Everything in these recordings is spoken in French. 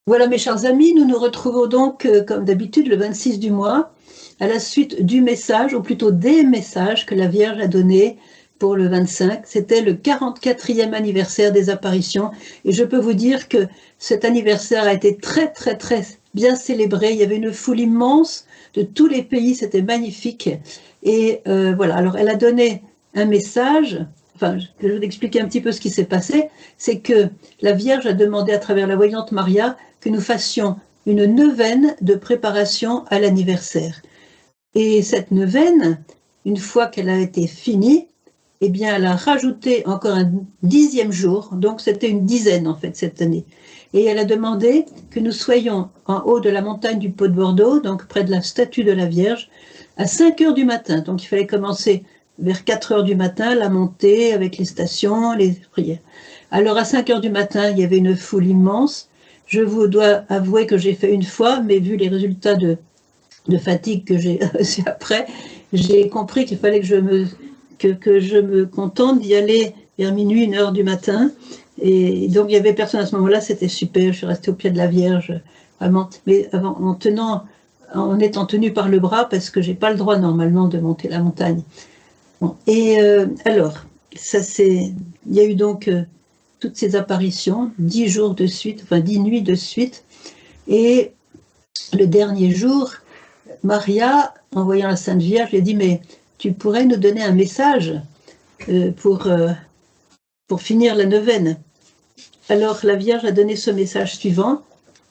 Voilà mes chers amis, nous nous retrouvons donc comme d'habitude le 26 du mois à la suite du message, ou plutôt des messages que la Vierge a donnés pour le 25. C'était le 44e anniversaire des apparitions et je peux vous dire que cet anniversaire a été très bien célébré. Il y avait une foule immense de tous les pays, c'était magnifique. Et voilà, alors elle a donné un message. Enfin, je vais vous expliquer un petit peu ce qui s'est passé, c'est que la Vierge a demandé à travers la voyante Maria que nous fassions une neuvaine de préparation à l'anniversaire. Et cette neuvaine, une fois qu'elle a été finie, eh bien, elle a rajouté encore un 10e jour, donc c'était une dizaine en fait cette année. Et elle a demandé que nous soyons en haut de la montagne du Pot de Bordeaux, donc près de la statue de la Vierge, à 5 heures du matin. Donc il fallait commencer vers 4 heures du matin, la montée avec les stations, les prières. Alors à 5 heures du matin, il y avait une foule immense. Je vous dois avouer que j'ai fait une fois, mais vu les résultats de fatigue que j'ai reçus après, j'ai compris qu'il fallait que je me contente d'y aller vers minuit, 1 heure du matin. Et donc il y avait personne à ce moment-là, c'était super, je suis restée au pied de la Vierge, vraiment, mais en étant tenue par le bras, parce que j'ai pas le droit normalement de monter la montagne. Bon, et alors, il y a eu donc toutes ces apparitions, 10 jours de suite, enfin 10 nuits de suite, et le dernier jour, Maria, en voyant la Sainte Vierge, lui a dit « Mais tu pourrais nous donner un message pour finir la neuvaine ?» Alors la Vierge a donné ce message suivant.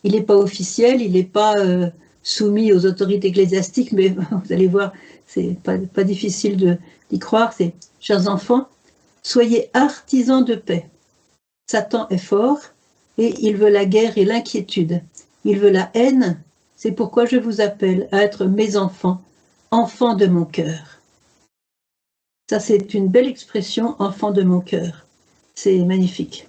Il n'est pas officiel, il n'est pas soumis aux autorités ecclésiastiques, mais vous allez voir, c'est pas difficile d'y croire. C'est « Chers enfants, soyez artisans de paix. Satan est fort et il veut la guerre et l'inquiétude. Il veut la haine. C'est pourquoi je vous appelle à être mes enfants, enfants de mon cœur. » Ça, c'est une belle expression, enfants de mon cœur. C'est magnifique.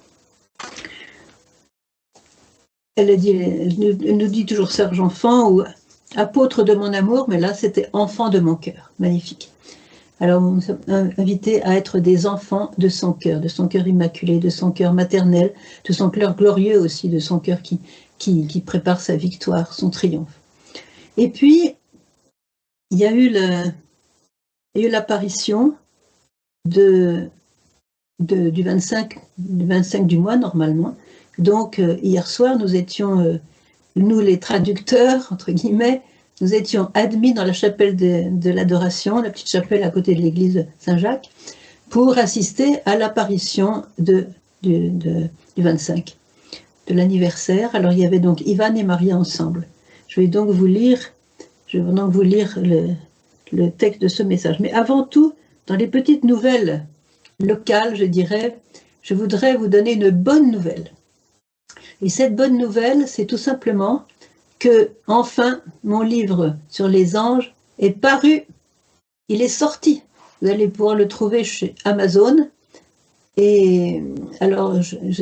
Elle nous dit toujours Serge enfant ou apôtre de mon amour, mais là, c'était enfant de mon cœur. Magnifique. Alors, nous sommes invités à être des enfants de son cœur immaculé, de son cœur maternel, de son cœur glorieux aussi, de son cœur qui prépare sa victoire, son triomphe. Et puis, il y a eu l'apparition du 25 du mois, normalement. Donc, hier soir, nous étions, nous les traducteurs, entre guillemets, nous étions admis dans la chapelle de l'adoration, la petite chapelle à côté de l'église Saint-Jacques, pour assister à l'apparition du 25, de l'anniversaire. Alors il y avait donc Ivan et Maria ensemble. Je vais donc vous lire le texte de ce message. Mais avant tout, dans les petites nouvelles locales, je dirais, je voudrais vous donner une bonne nouvelle. Et cette bonne nouvelle, c'est tout simplement que, enfin, mon livre sur les anges est paru. Il est sorti. Vous allez pouvoir le trouver chez Amazon. Et alors,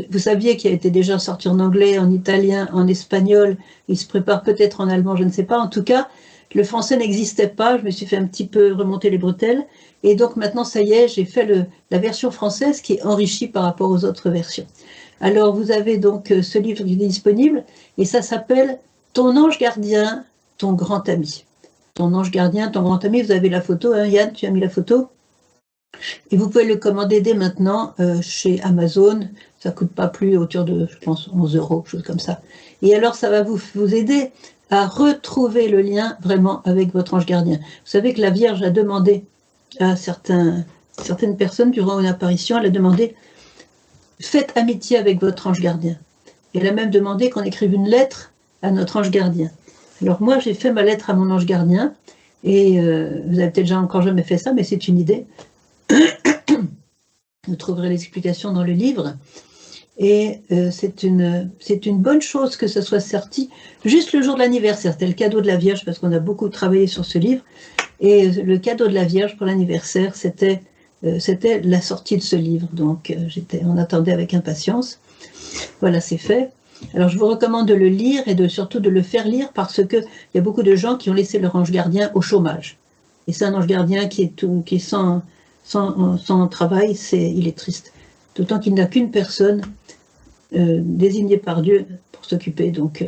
vous saviez qu'il a été déjà sorti en anglais, en italien, en espagnol. Il se prépare peut-être en allemand, je ne sais pas. En tout cas, le français n'existait pas. Je me suis fait un petit peu remonter les bretelles. Et donc maintenant, ça y est, j'ai fait la version française qui est enrichie par rapport aux autres versions. Alors, vous avez donc ce livre qui est disponible et ça s'appelle « Ton ange gardien, ton grand ami ». Ton ange gardien, ton grand ami, vous avez la photo, hein, Yann, tu as mis la photo. Et vous pouvez le commander dès maintenant chez Amazon. Ça ne coûte pas plus autour de, je pense, 11 €, chose comme ça. Et alors, ça va vous aider à retrouver le lien vraiment avec votre ange gardien. Vous savez que la Vierge a demandé à certaines personnes durant une apparition, elle a demandé « Faites amitié avec votre ange gardien ». Elle a même demandé qu'on écrive une lettre à notre ange gardien. Alors moi, j'ai fait ma lettre à mon ange gardien, et vous avez peut-être déjà encore jamais fait ça, mais c'est une idée. Vous trouverez l'explication dans le livre. Et c'est une bonne chose que ce soit sorti juste le jour de l'anniversaire. C'était le cadeau de la Vierge, parce qu'on a beaucoup travaillé sur ce livre. Et le cadeau de la Vierge pour l'anniversaire, c'était la sortie de ce livre. Donc on attendait avec impatience. Voilà, c'est fait. Alors je vous recommande de le lire et surtout de le faire lire, parce qu'il y a beaucoup de gens qui ont laissé leur ange gardien au chômage. Et c'est un ange gardien qui est sans travail, il est triste. D'autant qu'il n'a qu'une personne désignée par Dieu pour s'occuper, donc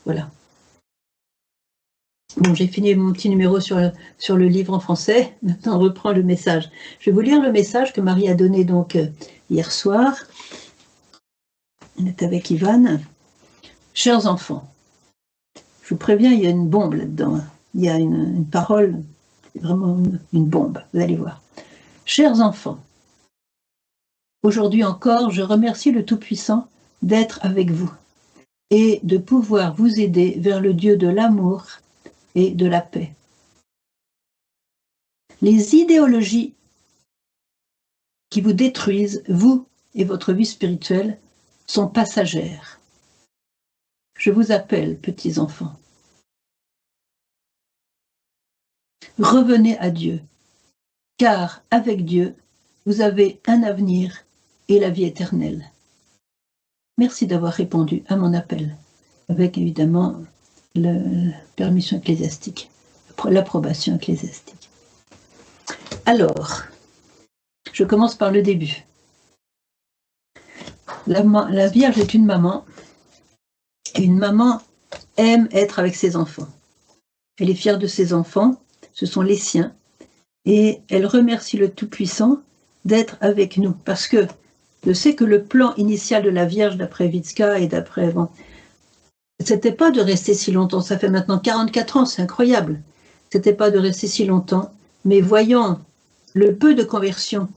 voilà. Bon, j'ai fini mon petit numéro sur le livre en français. Maintenant, on reprend le message. Je vais vous lire le message que Marie a donné donc hier soir. On est avec Ivan. Chers enfants, je vous préviens, il y a une bombe là-dedans. Il y a une parole, vraiment une bombe, vous allez voir. Chers enfants, aujourd'hui encore, je remercie le Tout-Puissant d'être avec vous et de pouvoir vous aider vers le Dieu de l'amour et de la paix. Les idéologies qui vous détruisent, vous et votre vie spirituelle, sont passagères. Je vous appelle, petits enfants. Revenez à Dieu, car avec Dieu, vous avez un avenir et la vie éternelle. Merci d'avoir répondu à mon appel, avec évidemment la permission ecclésiastique, l'approbation ecclésiastique. Alors, je commence par le début. La Vierge est une maman, et une maman aime être avec ses enfants. Elle est fière de ses enfants, ce sont les siens, et elle remercie le Tout-Puissant d'être avec nous, parce que je sais que le plan initial de la Vierge, d'après Witzka et d'après... Bon, c'était pas de rester si longtemps, ça fait maintenant 44 ans, c'est incroyable. C'était pas de rester si longtemps, mais voyant le peu de conversion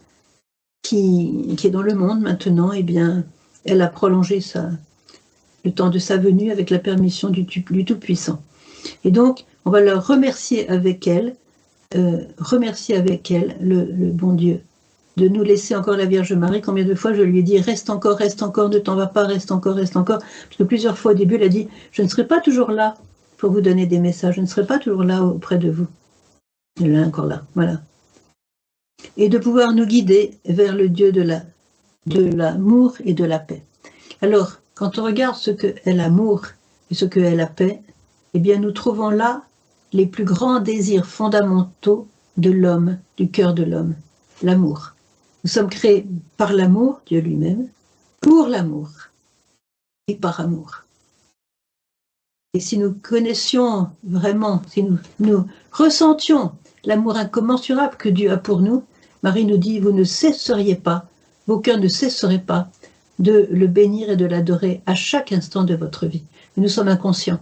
qui est dans le monde maintenant, eh bien, elle a prolongé le temps de sa venue avec la permission du Tout-Puissant. Et donc, on va leur remercier avec elle le bon Dieu, de nous laisser encore la Vierge Marie. Combien de fois je lui ai dit, reste encore, ne t'en vas pas, reste encore. Parce que plusieurs fois au début, elle a dit, je ne serai pas toujours là pour vous donner des messages, je ne serai pas toujours là auprès de vous. Elle est encore là, voilà. Et de pouvoir nous guider vers le Dieu de l'amour et de la paix. Alors, quand on regarde ce que est l'amour et ce que est la paix, eh bien, nous trouvons là les plus grands désirs fondamentaux de l'homme, du cœur de l'homme, l'amour. Nous sommes créés par l'amour, Dieu lui-même, pour l'amour et par amour. Et si nous connaissions vraiment, si nous ressentions l'amour incommensurable que Dieu a pour nous, Marie nous dit, vous ne cesseriez pas, vos cœurs ne cesseraient pas de le bénir et de l'adorer à chaque instant de votre vie. Et nous sommes inconscients.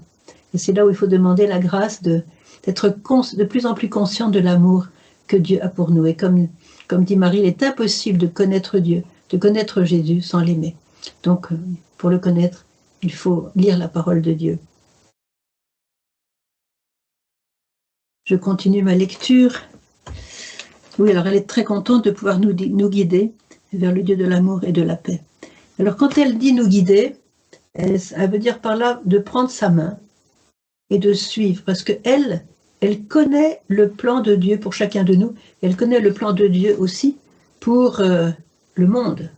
Et c'est là où il faut demander la grâce d'être de plus en plus conscient de l'amour que Dieu a pour nous. Et comme dit Marie, il est impossible de connaître Dieu, de connaître Jésus sans l'aimer. Donc, pour le connaître, il faut lire la parole de Dieu. Je continue ma lecture. Oui, alors elle est très contente de pouvoir nous guider vers le Dieu de l'amour et de la paix. Alors, quand elle dit nous guider, elle veut dire par là de prendre sa main et de suivre, parce qu'elle connaît le plan de Dieu pour chacun de nous, elle connaît le plan de Dieu aussi pour le monde.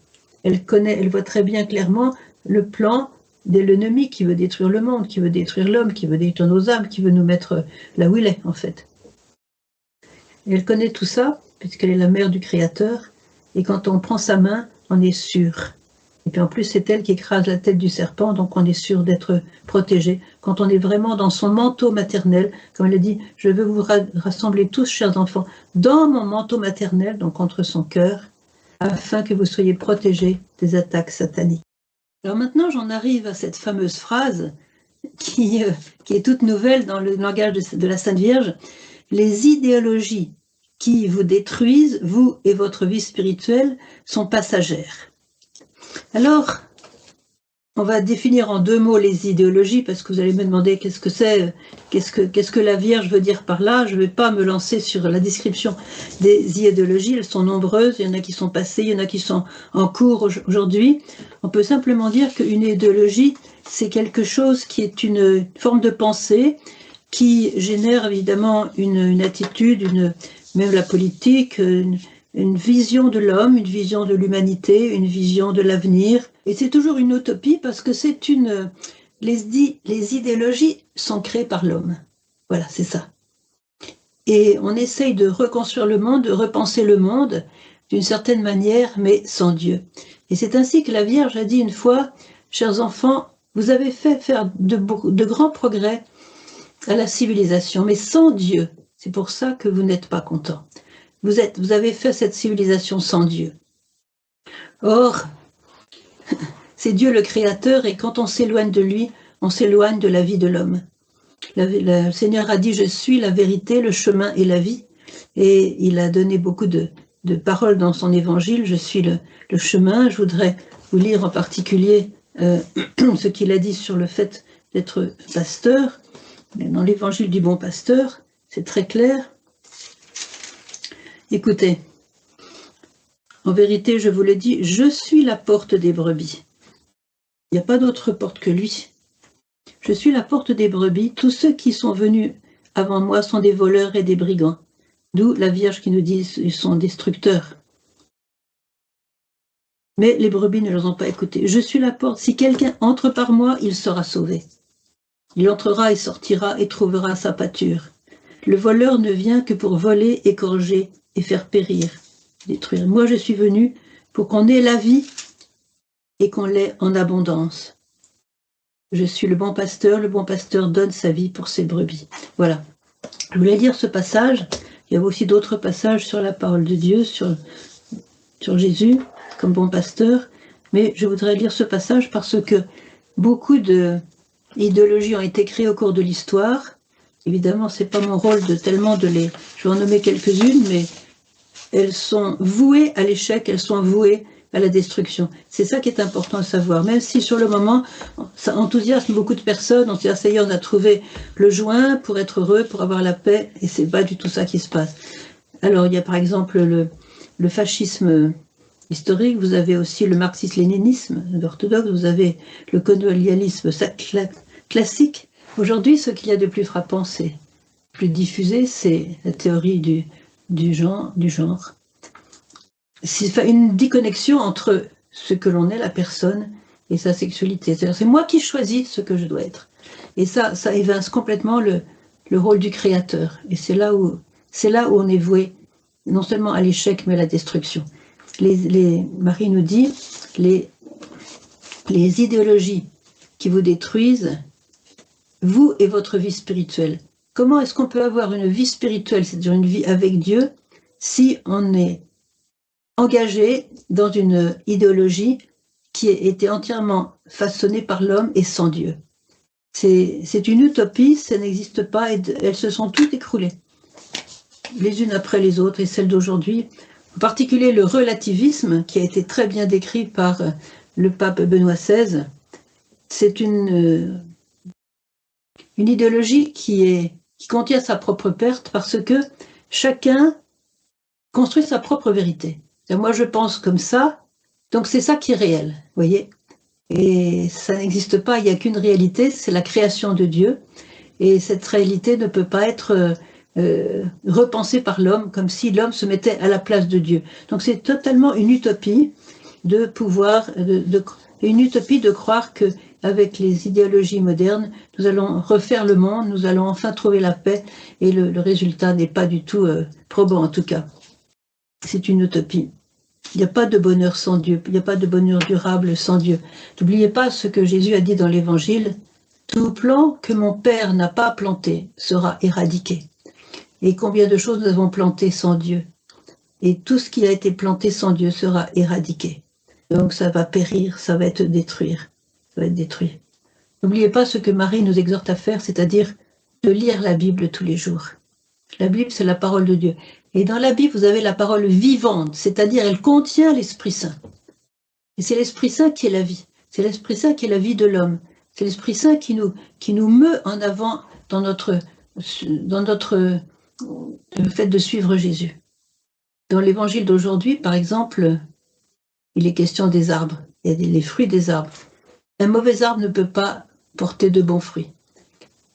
Elle voit très bien clairement le plan de l'ennemi qui veut détruire le monde, qui veut détruire l'homme, qui veut détruire nos âmes, qui veut nous mettre là où il est, en fait. Et elle connaît tout ça, puisqu'elle est la mère du Créateur, et quand on prend sa main, on est sûr. Et puis en plus, c'est elle qui écrase la tête du serpent, donc on est sûr d'être protégé. Quand on est vraiment dans son manteau maternel, comme elle a dit, je veux vous rassembler tous, chers enfants, dans mon manteau maternel, donc entre son cœur, afin que vous soyez protégés des attaques sataniques. Alors maintenant, j'en arrive à cette fameuse phrase qui est toute nouvelle dans le langage de la Sainte Vierge. Les idéologies qui vous détruisent, vous et votre vie spirituelle, sont passagères. Alors, on va définir en 2 mots les idéologies, parce que vous allez me demander qu'est-ce que c'est, qu'est-ce que la Vierge veut dire par là. Je ne vais pas me lancer sur la description des idéologies, elles sont nombreuses, il y en a qui sont passées, il y en a qui sont en cours aujourd'hui. On peut simplement dire qu'une idéologie, c'est quelque chose qui est une forme de pensée, qui génère évidemment une attitude, même la politique, une vision de l'homme, une vision de l'humanité, une vision de l'avenir. Et c'est toujours une utopie parce que les idéologies sont créées par l'homme. Voilà, c'est ça. Et on essaye de reconstruire le monde, de repenser le monde d'une certaine manière, mais sans Dieu. Et c'est ainsi que la Vierge a dit une fois, chers enfants, Vous avez fait faire de grands progrès à la civilisation, mais sans Dieu. C'est pour ça que vous n'êtes pas content. Vous avez fait cette civilisation sans Dieu. Or, c'est Dieu le Créateur, et quand on s'éloigne de lui, on s'éloigne de la vie de l'homme. Le Seigneur a dit « Je suis la vérité, le chemin et la vie ». Et il a donné beaucoup de paroles dans son évangile. Je suis le chemin. Je voudrais vous lire en particulier ce qu'il a dit sur le fait d'être pasteur. Dans l'évangile du bon pasteur, c'est très clair. Écoutez, en vérité, je vous le dis, je suis la porte des brebis. Il n'y a pas d'autre porte que lui. Je suis la porte des brebis. Tous ceux qui sont venus avant moi sont des voleurs et des brigands. D'où la Vierge qui nous dit qu'ils sont destructeurs. Mais les brebis ne les ont pas écoutés. Je suis la porte. Si quelqu'un entre par moi, il sera sauvé. Il entrera et sortira et trouvera sa pâture. Le voleur ne vient que pour voler, égorger et faire périr, détruire. Moi, je suis venu pour qu'on ait la vie et qu'on l'ait en abondance. Je suis le bon pasteur donne sa vie pour ses brebis. Voilà. Je voulais lire ce passage. Il y a aussi d'autres passages sur la parole de Dieu, sur Jésus, comme bon pasteur. Mais je voudrais lire ce passage parce que beaucoup d'idéologies ont été créées au cours de l'histoire. Évidemment, ce n'est pas mon rôle de les... Je vais en nommer quelques-unes, mais elles sont vouées à l'échec, elles sont vouées à la destruction. C'est ça qui est important à savoir. Même si sur le moment, ça enthousiasme beaucoup de personnes, on se dit, ah, ça y est, on a trouvé le joint pour être heureux, pour avoir la paix, et c'est pas du tout ça qui se passe. Alors, il y a par exemple le fascisme historique, vous avez aussi le marxisme-léninisme orthodoxe, vous avez le colonialisme classique. Aujourd'hui, ce qu'il y a de plus frappant, c'est plus diffusé, c'est la théorie du genre. C'est une déconnexion entre ce que l'on est, la personne, et sa sexualité. C'est-à-dire, c'est moi qui choisis ce que je dois être. Et ça évince complètement le rôle du créateur. Et c'est là où on est voué, non seulement à l'échec, mais à la destruction. Marie nous dit, les idéologies qui vous détruisent, vous et votre vie spirituelle. Comment est-ce qu'on peut avoir une vie spirituelle, c'est-à-dire une vie avec Dieu, si on est engagé dans une idéologie qui a été entièrement façonnée par l'homme et sans Dieu? C'est une utopie, ça n'existe pas, et elles se sont toutes écroulées, les unes après les autres, et celles d'aujourd'hui, en particulier le relativisme, qui a été très bien décrit par le pape Benoît XVI, c'est une idéologie qui contient sa propre perte, parce que chacun construit sa propre vérité. Moi, je pense comme ça, donc c'est ça qui est réel, vous voyez. Et ça n'existe pas, il n'y a qu'une réalité, c'est la création de Dieu. Et cette réalité ne peut pas être repensée par l'homme, comme si l'homme se mettait à la place de Dieu. Donc c'est totalement une utopie de pouvoir, une utopie de croire que avec les idéologies modernes, nous allons refaire le monde, nous allons enfin trouver la paix, et le résultat n'est pas du tout probant en tout cas. C'est une utopie. Il n'y a pas de bonheur sans Dieu, il n'y a pas de bonheur durable sans Dieu. N'oubliez pas ce que Jésus a dit dans l'Évangile, « Tout plan que mon Père n'a pas planté sera éradiqué. » Et combien de choses nous avons plantées sans Dieu. Et tout ce qui a été planté sans Dieu sera éradiqué. Donc ça va périr, ça va être détruit. Ça va être détruit. N'oubliez pas ce que Marie nous exhorte à faire, c'est-à-dire de lire la Bible tous les jours. La Bible, c'est la parole de Dieu. Et dans la Bible, vous avez la parole vivante, c'est-à-dire elle contient l'Esprit Saint. Et c'est l'Esprit Saint qui est la vie. C'est l'Esprit Saint qui est la vie de l'homme. C'est l'Esprit Saint qui nous meut en avant dans notre le fait de suivre Jésus. Dans l'évangile d'aujourd'hui, par exemple, il est question des arbres. Il y a les fruits des arbres. Un mauvais arbre ne peut pas porter de bons fruits.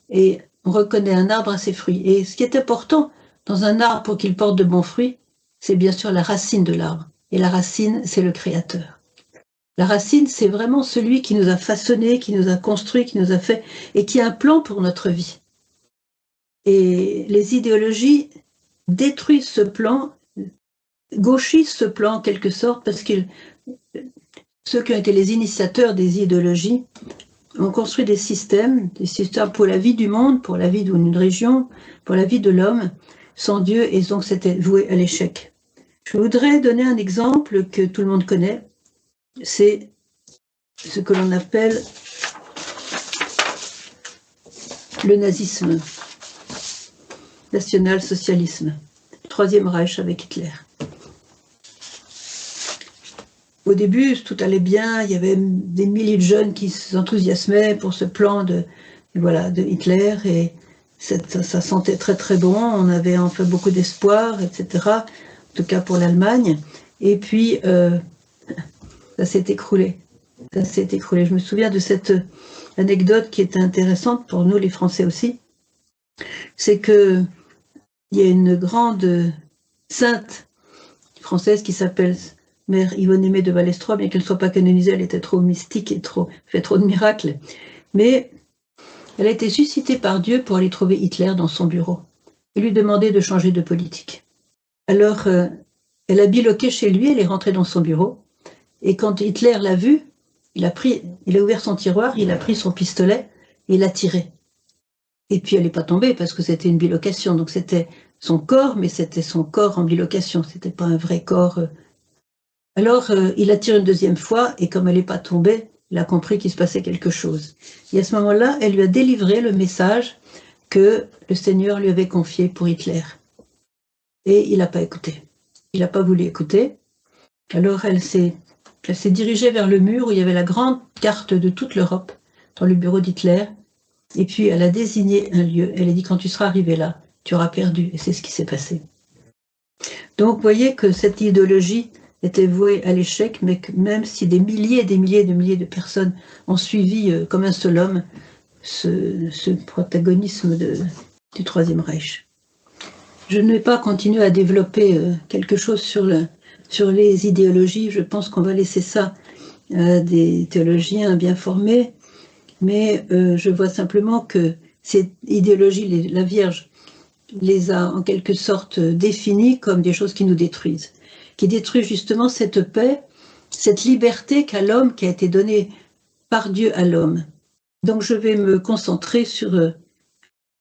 Et on reconnaît un arbre à ses fruits. Et ce qui est important dans un arbre pour qu'il porte de bons fruits, c'est bien sûr la racine de l'arbre. Et la racine, c'est le Créateur. La racine, c'est vraiment celui qui nous a façonnés, qui nous a construits, qui nous a fait, et qui a un plan pour notre vie. Et les idéologies détruisent ce plan, gauchisent ce plan en quelque sorte, parce que ceux qui ont été les initiateurs des idéologies on construit des systèmes pour la vie du monde, pour la vie d'une région, pour la vie de l'homme, sans Dieu, et donc c'était voué à l'échec. Je voudrais donner un exemple que tout le monde connaît, c'est ce que l'on appelle le nazisme, national-socialisme, Troisième Reich avec Hitler. Au début, tout allait bien, il y avait des milliers de jeunes qui s'enthousiasmaient pour ce plan de Hitler, et ça sentait très très bon, on avait en fait beaucoup d'espoir, etc., en tout cas pour l'Allemagne, et puis ça s'est écroulé. Je me souviens de cette anecdote qui était intéressante pour nous les Français aussi, c'est que il y a une grande sainte française qui s'appelle Mère Yvonne Aimée de Balestroit, bien qu'elle ne soit pas canonisée, elle était trop mystique et fait trop de miracles. Mais elle a été suscitée par Dieu pour aller trouver Hitler dans son bureau et lui demander de changer de politique. Alors, elle a biloqué chez lui, elle est rentrée dans son bureau, et quand Hitler l'a vue, il a ouvert son tiroir, il a pris son pistolet et il a tiré. Et puis elle n'est pas tombée parce que c'était une bilocation, donc c'était son corps, mais c'était son corps en bilocation, c'était pas un vrai corps. Alors il a tiré une deuxième fois, et comme elle n'est pas tombée, il a compris qu'il se passait quelque chose. Et à ce moment-là, elle lui a délivré le message que le Seigneur lui avait confié pour Hitler. Et il n'a pas écouté. Il n'a pas voulu écouter. Alors elle s'est dirigée vers le mur où il y avait la grande carte de toute l'Europe, dans le bureau d'Hitler. Et puis elle a désigné un lieu. Elle a dit, quand tu seras arrivé là, tu auras perdu. Et c'est ce qui s'est passé. Donc vous voyez que cette idéologie était vouée à l'échec, mais que même si des milliers et des milliers de personnes ont suivi comme un seul homme ce protagonisme du Troisième Reich. Je ne vais pas continuer à développer quelque chose sur les idéologies. Je pense qu'on va laisser ça à des théologiens bien formés. Mais je vois simplement que ces idéologies, la Vierge les a en quelque sorte définies comme des choses qui nous détruisent, qui détruisent justement cette paix, cette liberté qu'a l'homme, qui a été donnée par Dieu à l'homme. Donc je vais me concentrer sur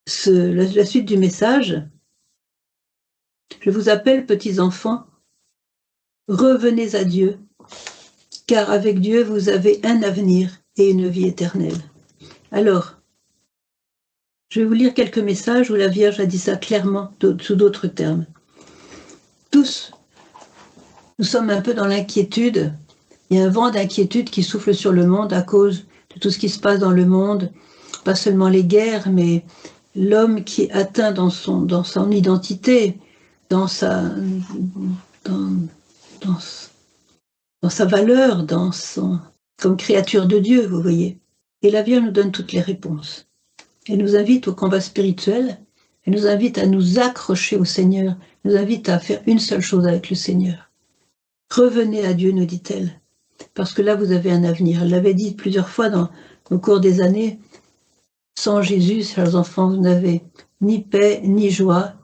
la suite du message. Je vous appelle, petits enfants, revenez à Dieu, car avec Dieu vous avez un avenir et une vie éternelle. Alors, je vais vous lire quelques messages où la Vierge a dit ça clairement, sous d'autres termes. Tous, nous sommes un peu dans l'inquiétude. Il y a un vent d'inquiétude qui souffle sur le monde à cause de tout ce qui se passe dans le monde. Pas seulement les guerres, mais l'homme qui est atteint dans son identité, dans sa valeur, comme créature de Dieu, vous voyez. Et la Vierge nous donne toutes les réponses. Elle nous invite au combat spirituel, elle nous invite à nous accrocher au Seigneur, elle nous invite à faire une seule chose avec le Seigneur. Revenez à Dieu, nous dit-elle, parce que là vous avez un avenir. Elle l'avait dit plusieurs fois au cours des années. Sans Jésus, chers enfants, vous n'avez ni paix, ni joie,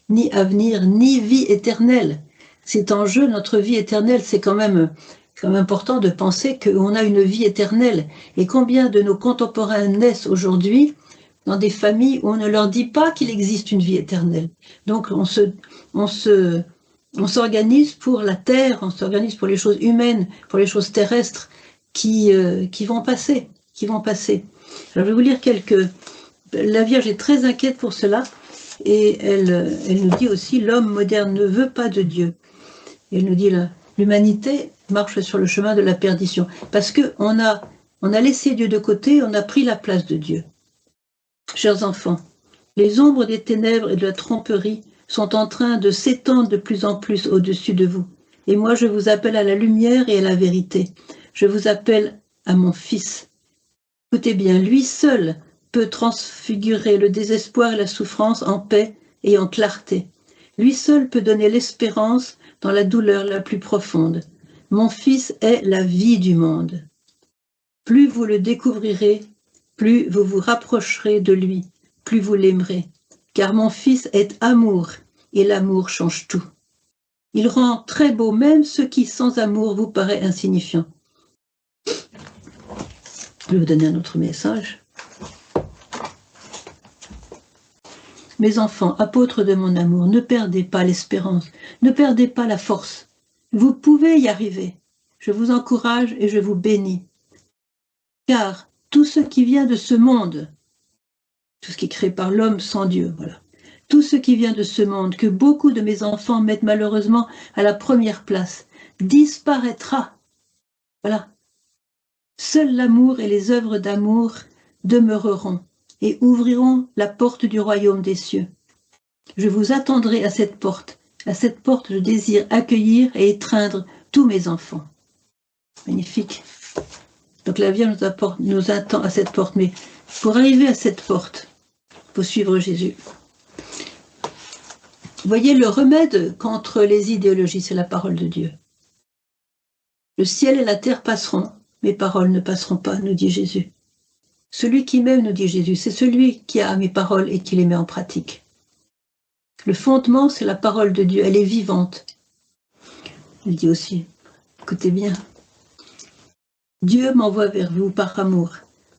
ni avenir, ni vie éternelle. C'est en jeu notre vie éternelle. C'est quand même important de penser qu'on a une vie éternelle. Et combien de nos contemporains naissent aujourd'hui dans des familles où on ne leur dit pas qu'il existe une vie éternelle. Donc on s'organise pour la terre, on s'organise pour les choses humaines, pour les choses terrestres qui vont passer. Alors je vais vous lire la Vierge est très inquiète pour cela, et elle nous dit aussi, l'homme moderne ne veut pas de Dieu. Et elle nous dit, l'humanité marche sur le chemin de la perdition, parce qu'on a laissé Dieu de côté, on a pris la place de Dieu. Chers enfants, les ombres des ténèbres et de la tromperie sont en train de s'étendre de plus en plus au-dessus de vous. Et moi, je vous appelle à la lumière et à la vérité. Je vous appelle à mon Fils. Écoutez bien, lui seul peut transfigurer le désespoir et la souffrance en paix et en clarté. Lui seul peut donner l'espérance dans la douleur la plus profonde. Mon Fils est la vie du monde. Plus vous le découvrirez, plus vous vous rapprocherez de lui, plus vous l'aimerez. Car mon Fils est amour, et l'amour change tout. Il rend très beau même ce qui, sans amour, vous paraît insignifiant. Je vais vous donner un autre message. Mes enfants, apôtres de mon amour, ne perdez pas l'espérance, ne perdez pas la force. Vous pouvez y arriver. Je vous encourage et je vous bénis. Car tout ce qui vient de ce monde, tout ce qui est créé par l'homme sans Dieu, voilà, tout ce qui vient de ce monde, que beaucoup de mes enfants mettent malheureusement à la première place, disparaîtra. Voilà. Seul l'amour et les œuvres d'amour demeureront et ouvriront la porte du royaume des cieux. Je vous attendrai à cette porte. À cette porte, je désire accueillir et étreindre tous mes enfants. Magnifique. Donc la Vierge nous attend à cette porte. Mais pour arriver à cette porte, il faut suivre Jésus. Vous voyez, le remède contre les idéologies, c'est la parole de Dieu. Le ciel et la terre passeront, mes paroles ne passeront pas, nous dit Jésus. Celui qui m'aime, nous dit Jésus, c'est celui qui a mes paroles et qui les met en pratique. Le fondement, c'est la parole de Dieu, elle est vivante. Il dit aussi, écoutez bien, Dieu m'envoie vers vous par amour,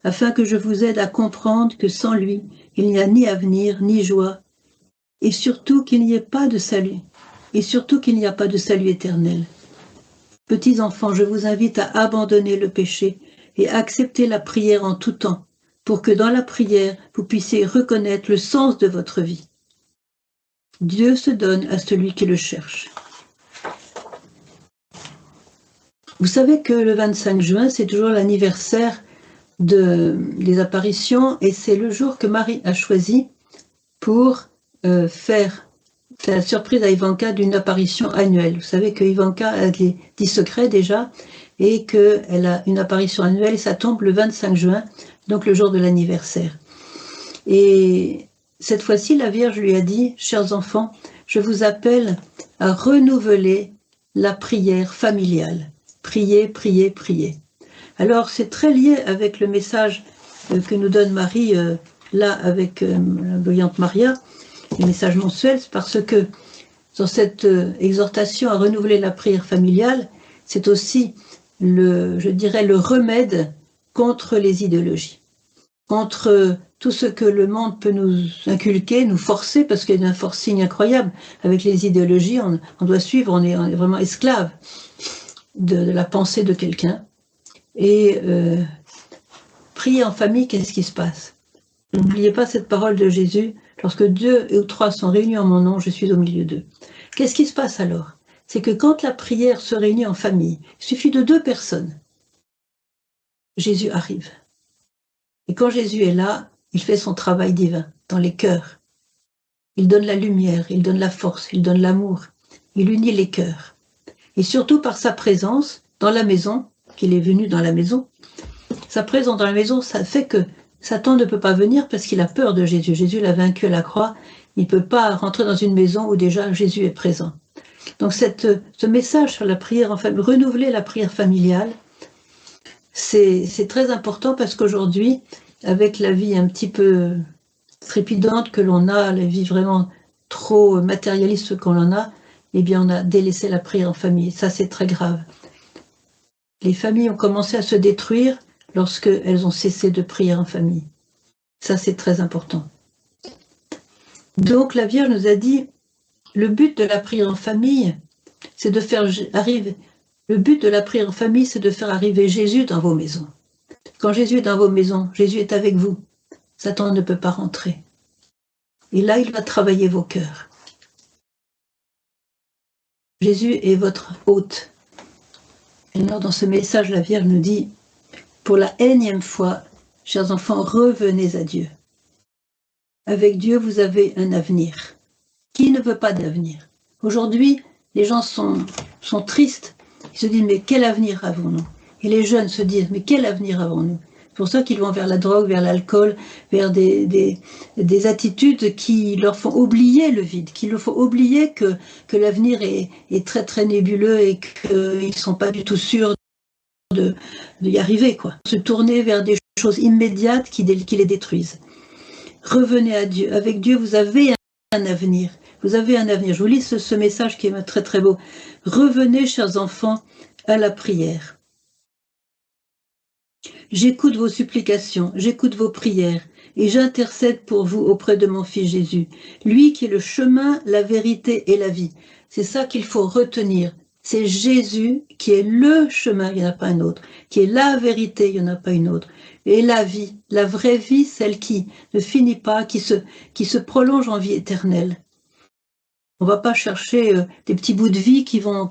afin que je vous aide à comprendre que sans lui, il n'y a ni avenir, ni joie, et surtout qu'il n'y ait pas de salut, et surtout qu'il n'y a pas de salut éternel. Petits enfants, je vous invite à abandonner le péché et à accepter la prière en tout temps, pour que dans la prière, vous puissiez reconnaître le sens de votre vie. Dieu se donne à celui qui le cherche. Vous savez que le 25 juin, c'est toujours l'anniversaire des apparitions, et c'est le jour que Marie a choisi pour faire la surprise à Ivanka d'une apparition annuelle. Vous savez que Ivanka a des 10 secrets déjà, et qu'elle a une apparition annuelle, et ça tombe le 25 juin, donc le jour de l'anniversaire. Et cette fois-ci, la Vierge lui a dit, chers enfants, je vous appelle à renouveler la prière familiale. Priez, priez, priez. Alors, c'est très lié avec le message que nous donne Marie, là, avec la voyante Maria, le message mensuel, parce que dans cette exhortation à renouveler la prière familiale, c'est aussi, je dirais, le remède contre les idéologies, contre tout ce que le monde peut nous inculquer, nous forcer, parce qu'il y a un forcing incroyable. Avec les idéologies, on doit suivre, on est vraiment esclave de la pensée de quelqu'un. Et prier en famille, qu'est-ce qui se passe? N'oubliez pas cette parole de Jésus, lorsque 2 ou 3 sont réunis en mon nom, je suis au milieu d'eux. Qu'est-ce qui se passe alors? C'est que quand la prière se réunit en famille, il suffit de 2 personnes. Jésus arrive. Et quand Jésus est là, il fait son travail divin dans les cœurs. Il donne la lumière, il donne la force, il donne l'amour. Il unit les cœurs. Et surtout par sa présence dans la maison, qu'il est venu dans la maison, sa présence dans la maison, ça fait que Satan ne peut pas venir parce qu'il a peur de Jésus. Jésus l'a vaincu à la croix. Il ne peut pas rentrer dans une maison où déjà Jésus est présent. Donc ce message sur la prière en famille, renouveler la prière familiale, c'est très important parce qu'aujourd'hui, avec la vie un petit peu trépidante que l'on a, la vie vraiment trop matérialiste qu'on en a, eh bien on a délaissé la prière en famille. Ça, c'est très grave. Les familles ont commencé à se détruire lorsqu'elles ont cessé de prier en famille. Ça, c'est très important. Donc, la Vierge nous a dit, le but de la prière en famille, c'est de faire arriver, le but de la prière en famille, c'est de faire arriver Jésus dans vos maisons. Quand Jésus est dans vos maisons, Jésus est avec vous. Satan ne peut pas rentrer. Et là, il va travailler vos cœurs. Jésus est votre hôte. Et alors, dans ce message, la Vierge nous dit, pour la énième fois, chers enfants, revenez à Dieu. Avec Dieu, vous avez un avenir. Qui ne veut pas d'avenir? Aujourd'hui, les gens sont tristes. Ils se disent, mais quel avenir avons-nous? Et les jeunes se disent, mais quel avenir avons-nous? C'est pour ça qu'ils vont vers la drogue, vers l'alcool, vers des attitudes qui leur font oublier le vide, qui leur font oublier que l'avenir est très très nébuleux et qu'ils ne sont pas du tout sûrs d'y arriver, quoi. Se tourner vers des choses immédiates qui les détruisent. Revenez à Dieu. Avec Dieu, vous avez un avenir. Vous avez un avenir. Je vous lis ce message qui est très très beau. Revenez, chers enfants, à la prière. J'écoute vos supplications, j'écoute vos prières, et j'intercède pour vous auprès de mon Fils Jésus, lui qui est le chemin, la vérité et la vie. C'est ça qu'il faut retenir. C'est Jésus qui est le chemin, il n'y en a pas un autre, qui est la vérité, il n'y en a pas une autre, et la vie, la vraie vie, celle qui ne finit pas, qui se prolonge en vie éternelle. On ne va pas chercher des petits bouts de vie qui vont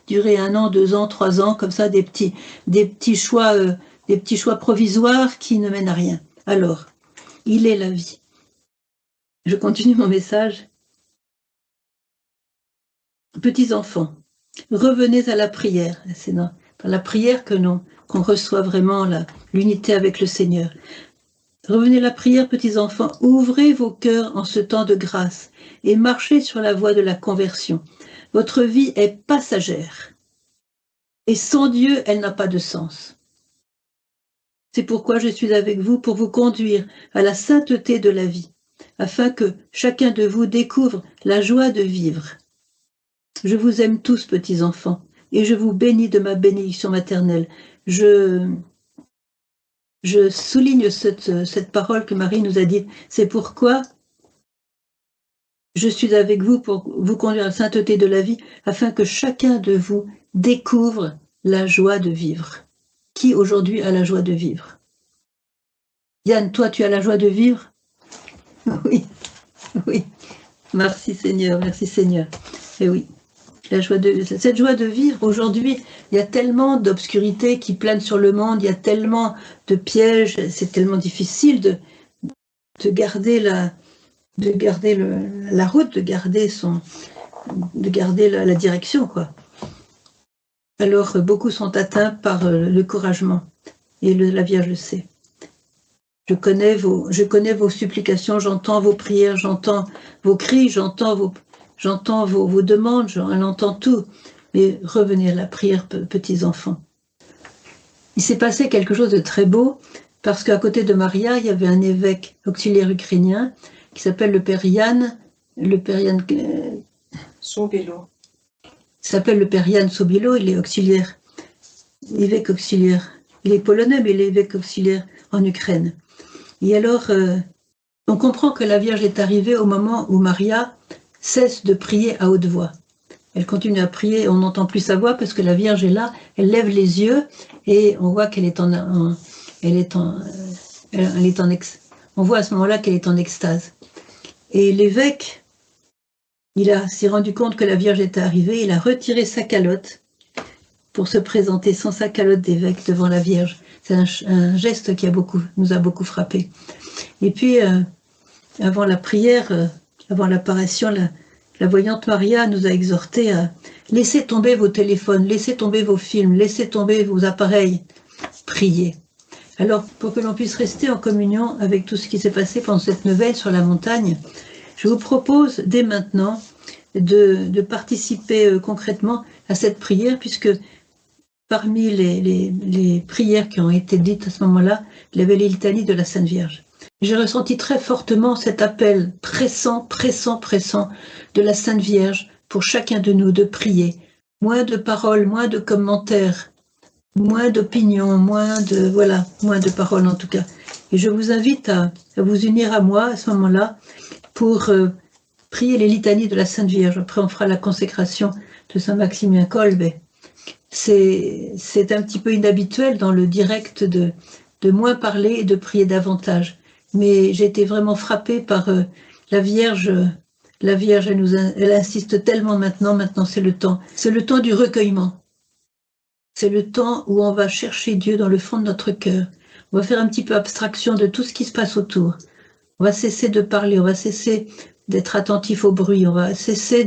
durer 1 an, 2 ans, 3 ans, comme ça, des petits choix provisoires qui ne mènent à rien. Alors, il est la vie. Je continue mon message. Petits enfants, revenez à la prière. C'est dans la prière qu'on reçoit vraiment l'unité avec le Seigneur. Revenez à la prière, petits enfants, ouvrez vos cœurs en ce temps de grâce et marchez sur la voie de la conversion. Votre vie est passagère et sans Dieu, elle n'a pas de sens. C'est pourquoi je suis avec vous pour vous conduire à la sainteté de la vie, afin que chacun de vous découvre la joie de vivre. Je vous aime tous, petits enfants, et je vous bénis de ma bénédiction maternelle. Je souligne cette parole que Marie nous a dite. C'est pourquoi je suis avec vous pour vous conduire à la sainteté de la vie, afin que chacun de vous découvre la joie de vivre. Qui aujourd'hui a la joie de vivre? Yann, toi, tu as la joie de vivre? Oui, oui. Merci Seigneur, merci Seigneur. Et oui, cette joie de vivre, aujourd'hui, il y a tellement d'obscurité qui plane sur le monde, il y a tellement de pièges, c'est tellement difficile de garder la route, de garder la direction, quoi. Alors, beaucoup sont atteints par le découragement, et la Vierge le sait. Je connais vos supplications, j'entends vos prières, j'entends vos cris, j'entends vos demandes, j'entends tout. Mais revenez à la prière, petits enfants. Il s'est passé quelque chose de très beau, parce qu'à côté de Maria, il y avait un évêque auxiliaire ukrainien qui s'appelle le Père Yann Sobilo. Il s'appelle le Père Yann Sobilo, il est auxiliaire, évêque auxiliaire. Il est polonais, mais il est évêque auxiliaire en Ukraine. Et alors, on comprend que la Vierge est arrivée au moment où Maria cesse de prier à haute voix. Elle continue à prier, on n'entend plus sa voix parce que la Vierge est là, elle lève les yeux et on voit qu'elle est on voit à ce moment-là qu'elle est en extase. Et l'évêque, s'est rendu compte que la Vierge était arrivée, il a retiré sa calotte pour se présenter sans sa calotte d'évêque devant la Vierge. C'est un geste qui nous a beaucoup frappé. Et puis, avant la prière, avant l'apparition, la voyante Maria nous a exhortés à laisser tomber vos téléphones, laisser tomber vos films, laisser tomber vos appareils, priez. Alors, pour que l'on puisse rester en communion avec tout ce qui s'est passé pendant cette neuvaine sur la montagne, je vous propose dès maintenant de participer concrètement à cette prière, puisque parmi les prières qui ont été dites à ce moment-là, il y avait les litanies de la Sainte Vierge. J'ai ressenti très fortement cet appel pressant de la Sainte Vierge pour chacun de nous de prier. Moins de paroles, moins de commentaires, moins d'opinions, moins de paroles en tout cas. Et je vous invite à vous unir à moi à ce moment-là pour prier les litanies de la Sainte Vierge. Après, on fera la consécration de Saint Maximilien Kolbe. C'est un petit peu inhabituel dans le direct de moins parler et de prier davantage. Mais j'ai été vraiment frappée par la Vierge. La Vierge, elle insiste tellement maintenant c'est le temps. C'est le temps du recueillement. C'est le temps où on va chercher Dieu dans le fond de notre cœur. On va faire un petit peu abstraction de tout ce qui se passe autour. On va cesser de parler, on va cesser d'être attentif au bruit, on va cesser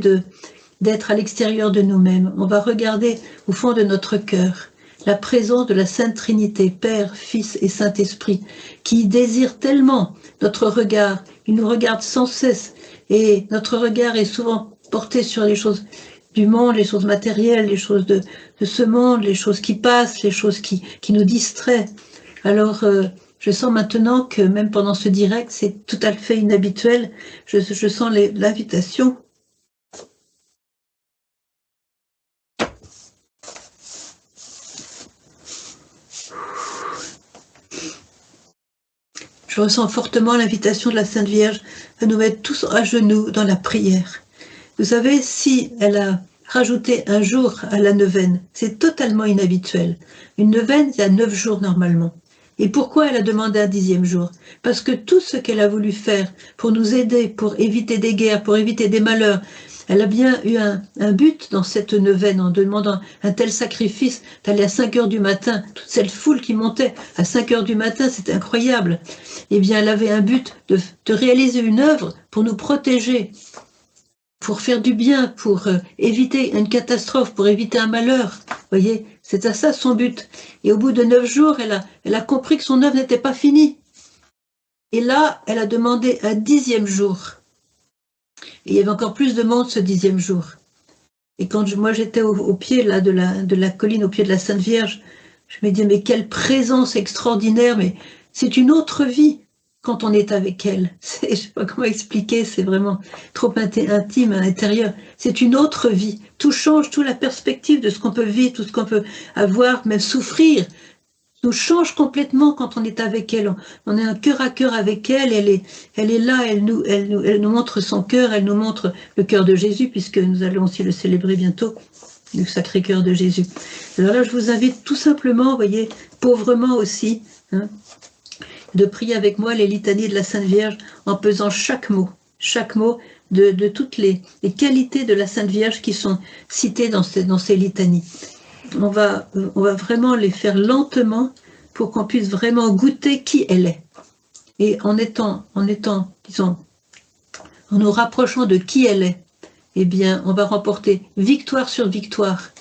d'être à l'extérieur de nous-mêmes. On va regarder au fond de notre cœur la présence de la Sainte Trinité, Père, Fils et Saint-Esprit, qui désire tellement notre regard. Il nous regarde sans cesse et notre regard est souvent porté sur les choses du monde, les choses matérielles, les choses de ce monde, les choses qui passent, les choses qui nous distraient. Alors, je sens maintenant que même pendant ce direct, c'est tout à fait inhabituel. Je sens l'invitation. Je ressens fortement l'invitation de la Sainte Vierge à nous mettre tous à genoux dans la prière. Vous savez, si elle a rajouté un jour à la neuvaine, c'est totalement inhabituel. Une neuvaine, il y a 9 jours normalement. Et pourquoi elle a demandé un 10e jour? Parce que tout ce qu'elle a voulu faire pour nous aider, pour éviter des guerres, pour éviter des malheurs, elle a bien eu un but dans cette neuvaine en demandant un tel sacrifice, d'aller à 5 heures du matin, toute cette foule qui montait à 5 heures du matin, c'était incroyable. Eh bien, elle avait un but de réaliser une œuvre pour nous protéger, pour faire du bien, pour éviter une catastrophe, pour éviter un malheur. Vous voyez, c'est à ça son but. Et au bout de 9 jours, elle a compris que son œuvre n'était pas finie. Et là, elle a demandé un 10e jour. Et il y avait encore plus de monde ce 10e jour. Et quand moi j'étais au pied là, de la colline, au pied de la Sainte Vierge, je me disais, mais quelle présence extraordinaire, mais c'est une autre vie quand on est avec elle. Je ne sais pas comment expliquer, c'est vraiment trop intime à l'intérieur. C'est une autre vie. Tout change, toute la perspective de ce qu'on peut vivre, tout ce qu'on peut avoir, même souffrir, nous change complètement quand on est avec elle. On est un cœur à cœur avec elle. Elle est là, elle nous montre son cœur, elle nous montre le cœur de Jésus, puisque nous allons aussi le célébrer bientôt, le sacré cœur de Jésus. Alors là, je vous invite tout simplement, vous voyez, pauvrement aussi, hein, de prier avec moi les litanies de la Sainte Vierge en pesant chaque mot de toutes les qualités de la Sainte Vierge qui sont citées dans ces litanies. On va vraiment les faire lentement pour qu'on puisse vraiment goûter qui elle est. Et en disons, en nous rapprochant de qui elle est, eh bien, on va remporter victoire sur victoire,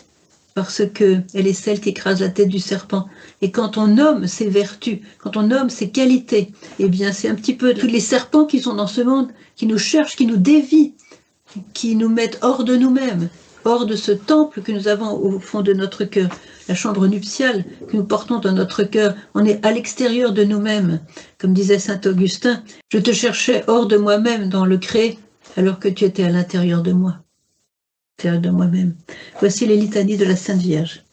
parce qu'elle est celle qui écrase la tête du serpent. Et quand on nomme ses vertus, quand on nomme ses qualités, eh bien, c'est un petit peu tous les serpents qui sont dans ce monde, qui nous cherchent, qui nous dévient, qui nous mettent hors de nous-mêmes, hors de ce temple que nous avons au fond de notre cœur, la chambre nuptiale que nous portons dans notre cœur. On est à l'extérieur de nous-mêmes. Comme disait saint Augustin, je te cherchais hors de moi-même dans le cré, alors que tu étais à l'intérieur de moi, à l'intérieur de moi-même. Voici les litanies de la Sainte Vierge.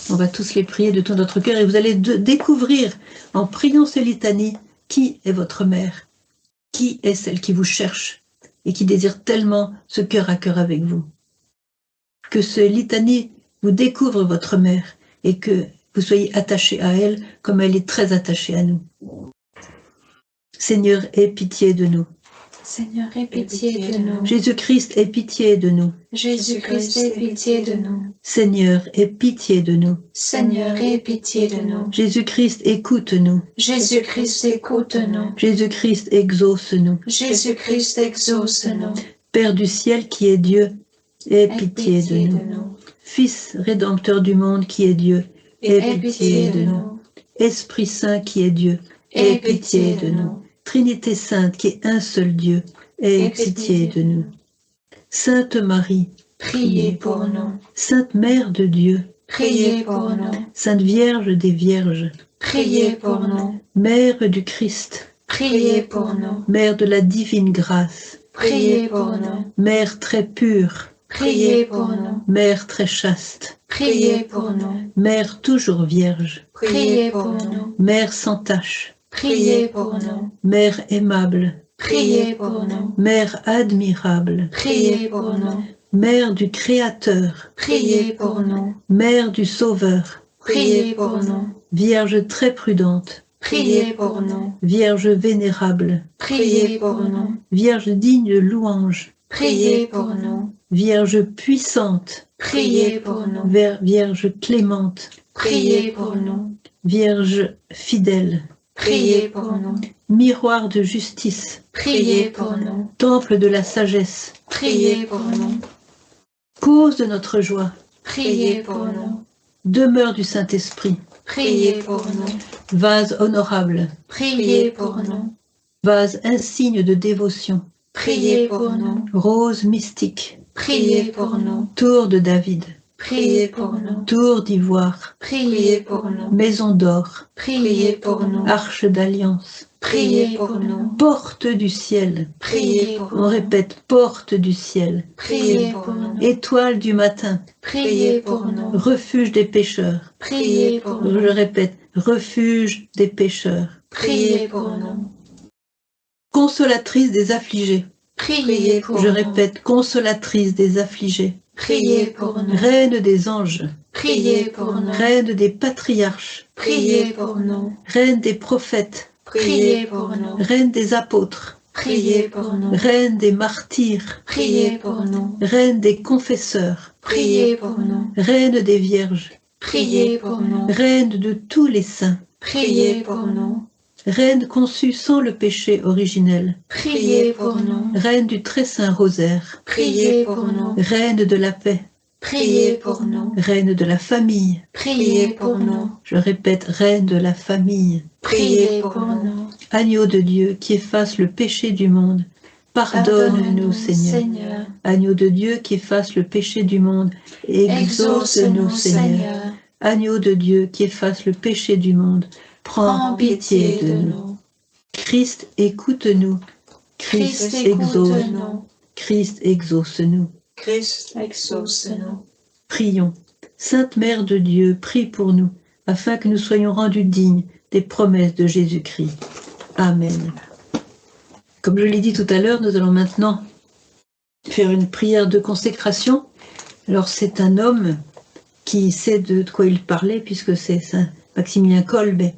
On va tous les prier de tout notre cœur et vous allez découvrir, en priant ces litanies, qui est votre mère, qui est celle qui vous cherche et qui désire tellement ce cœur à cœur avec vous. Que ce litanie vous découvre votre mère et que vous soyez attachés à elle comme elle est très attachée à nous. Seigneur, aie pitié de nous. Seigneur, aie pitié de nous. Jésus-Christ, aie pitié de nous. Jésus-Christ, aie pitié de nous. Seigneur, aie pitié de nous. Seigneur, aie pitié de nous. Jésus-Christ, écoute-nous. Jésus-Christ, écoute-nous. Jésus-Christ, exauce-nous. Jésus-Christ, exauce-nous. Père du ciel qui est Dieu, aie pitié de nous. Fils rédempteur du monde qui est Dieu, aie pitié de nous. Esprit Saint qui est Dieu, aie pitié de nous. Trinité Sainte qui est un seul Dieu, aie pitié de nous. Sainte Marie, priez pour nous. Sainte Mère de Dieu, priez pour nous. Sainte Vierge des Vierges, priez pour nous. Mère du Christ, priez pour nous. Mère de la divine grâce, priez pour nous. Mère très pure, priez pour nous. Mère très chaste, priez pour nous. Mère toujours vierge, priez pour nous. Mère sans tache, priez pour nous. Mère aimable, priez pour nous. Mère admirable, priez pour nous. Mère du Créateur, priez pour nous. Mère du Sauveur, priez pour nous. Vierge très prudente, priez pour nous. Vierge vénérable, priez pour nous. Vierge digne de louange, priez pour nous. Vierge puissante, priez pour nous. Vierge clémente, priez pour nous. Vierge fidèle, priez pour nous. Miroir de justice, priez pour nous. Temple de la sagesse, priez pour nous. Cause de notre joie, priez pour nous. Demeure du Saint-Esprit, priez pour nous. Vase honorable, priez pour nous. Vase insigne de dévotion, priez pour nous. Rose mystique, priez pour nous. Tour de David, priez pour nous. Tour d'ivoire, priez pour nous. Maison d'or, priez pour nous. Arche d'alliance, priez pour nous. Porte du ciel, priez pour nous. On répète, porte du ciel, priez pour nous. Étoile du matin, priez pour nous. Refuge des pécheurs, priez pour nous. Je répète, refuge des pécheurs, priez pour nous. consolatrice des affligés. Priez pour Je nous. répète, consolatrice des affligés. Priez pour nous. Reine des anges. Priez pour nous. Reine des patriarches. Priez pour nous. Reine des prophètes. Priez pour nous. Reine des apôtres. Priez pour nous. Reine des martyrs. Priez pour nous. Reine des confesseurs. Priez pour nous. Reine des vierges. Priez pour nous. Reine de tous les saints. Priez pour nous. Reine conçue sans le péché originel. Priez pour nous. Reine du très saint rosaire. Priez pour nous. Reine de la paix. Priez pour nous. Reine de la famille. Priez pour nous. Je répète, reine de la famille. Priez pour nous. Agneau de Dieu qui efface le péché du monde, pardonne-nous, Seigneur. Agneau de Dieu qui efface le péché du monde, exauce-nous, Seigneur. Agneau de Dieu qui efface le péché du monde, prends pitié de nous. Christ, écoute-nous. Christ, exauce. Christ, exauce-nous. Christ, exauce-nous. Prions. Sainte Mère de Dieu, prie pour nous, afin que nous soyons rendus dignes des promesses de Jésus-Christ. Amen. Comme je l'ai dit tout à l'heure, nous allons maintenant faire une prière de consécration. Alors c'est un homme qui sait de quoi il parlait, puisque c'est Saint Maximilien Kolbe,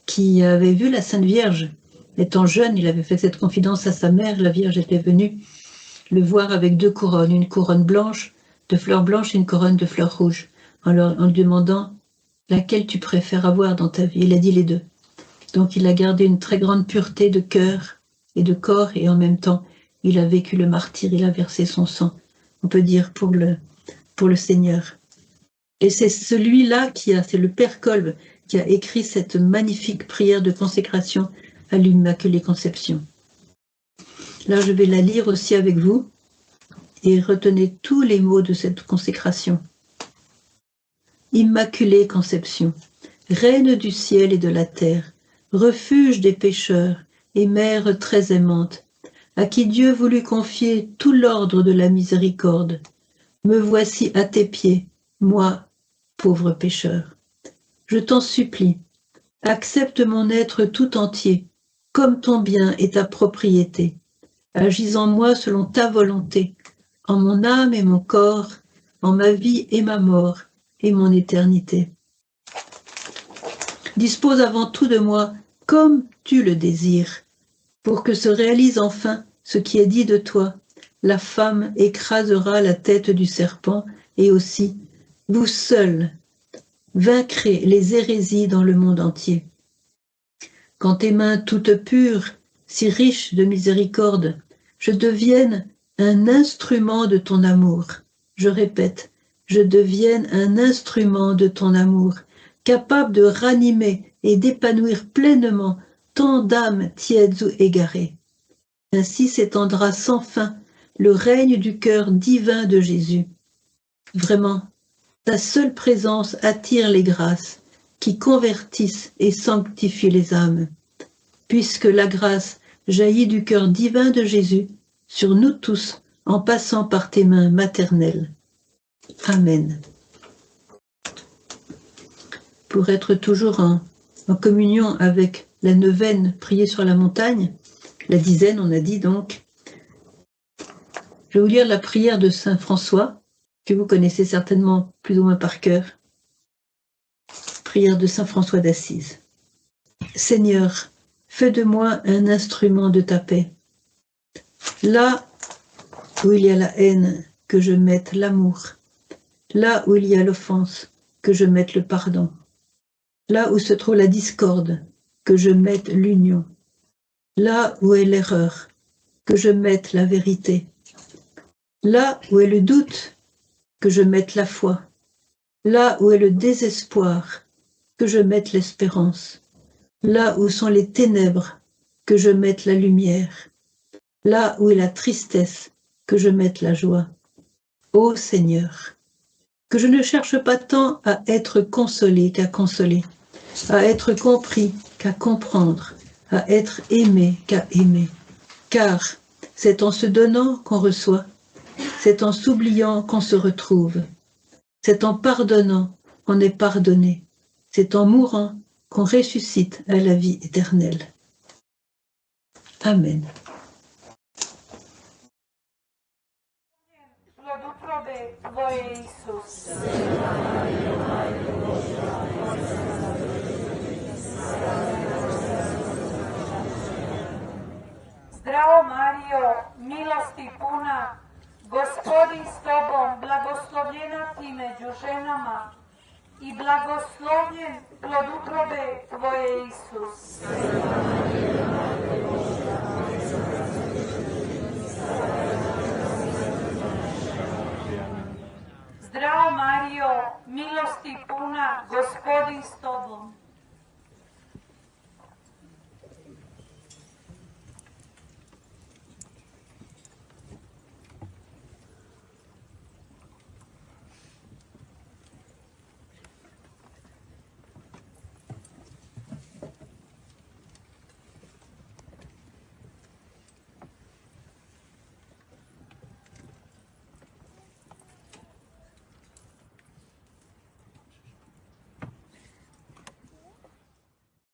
qui avait vu la Sainte Vierge. Étant jeune, il avait fait cette confidence à sa mère. La Vierge était venue le voir avec 2 couronnes, une couronne blanche de fleurs blanches et une couronne de fleurs rouges, en lui demandant laquelle tu préfères avoir dans ta vie. Il a dit les 2. Donc il a gardé une très grande pureté de cœur et de corps, et en même temps il a vécu le martyre, il a versé son sang, on peut dire, pour le Seigneur. Et c'est celui-là c'est le Père Kolbe qui a écrit cette magnifique prière de consécration à l'Immaculée Conception. Là, je vais la lire aussi avec vous et retenez tous les mots de cette consécration. Immaculée Conception, Reine du ciel et de la terre, refuge des pécheurs et mère très aimante, à qui Dieu voulut confier tout l'ordre de la miséricorde, me voici à tes pieds, moi, pauvre pécheur. Je t'en supplie, accepte mon être tout entier, comme ton bien et ta propriété. Agis en moi selon ta volonté, en mon âme et mon corps, en ma vie et ma mort, et mon éternité. Dispose avant tout de moi comme tu le désires, pour que se réalise enfin ce qui est dit de toi. La femme écrasera la tête du serpent, et aussi, vous seuls vaincrez les hérésies dans le monde entier. Quand tes mains toutes pures, si riches de miséricorde, je devienne un instrument de ton amour. Je répète, je devienne un instrument de ton amour, capable de ranimer et d'épanouir pleinement tant d'âmes tièdes ou égarées. Ainsi s'étendra sans fin le règne du cœur divin de Jésus. Vraiment, ta seule présence attire les grâces qui convertissent et sanctifient les âmes, puisque la grâce jaillit du cœur divin de Jésus sur nous tous en passant par tes mains maternelles. Amen. Pour être toujours en communion avec la neuvaine priée sur la montagne, la dizaine, on a dit donc, je vais vous lire la prière de Saint François, que vous connaissez certainement plus ou moins par cœur. Prière de Saint François d'Assise. Seigneur, fais de moi un instrument de ta paix. Là où il y a la haine, que je mette l'amour. Là où il y a l'offense, que je mette le pardon. Là où se trouve la discorde, que je mette l'union. Là où est l'erreur, que je mette la vérité. Là où est le doute, que je mette la foi. Là où est le désespoir, que je mette l'espérance. Là où sont les ténèbres, que je mette la lumière. Là où est la tristesse, que je mette la joie. Ô Seigneur, que je ne cherche pas tant à être consolé qu'à consoler, à être compris qu'à comprendre, à être aimé qu'à aimer. Car c'est en se donnant qu'on reçoit, c'est en s'oubliant qu'on se retrouve, c'est en pardonnant qu'on est pardonné, c'est en mourant qu'on ressuscite à la vie éternelle. Amen. Plod utrobe Tvoje, Isus. Zdravo Marijo, milosti puna, Gospodin s Tobom, blagoslovljena Ti među ženama i blagoslovljen plod utrobe Tvoje, Isus.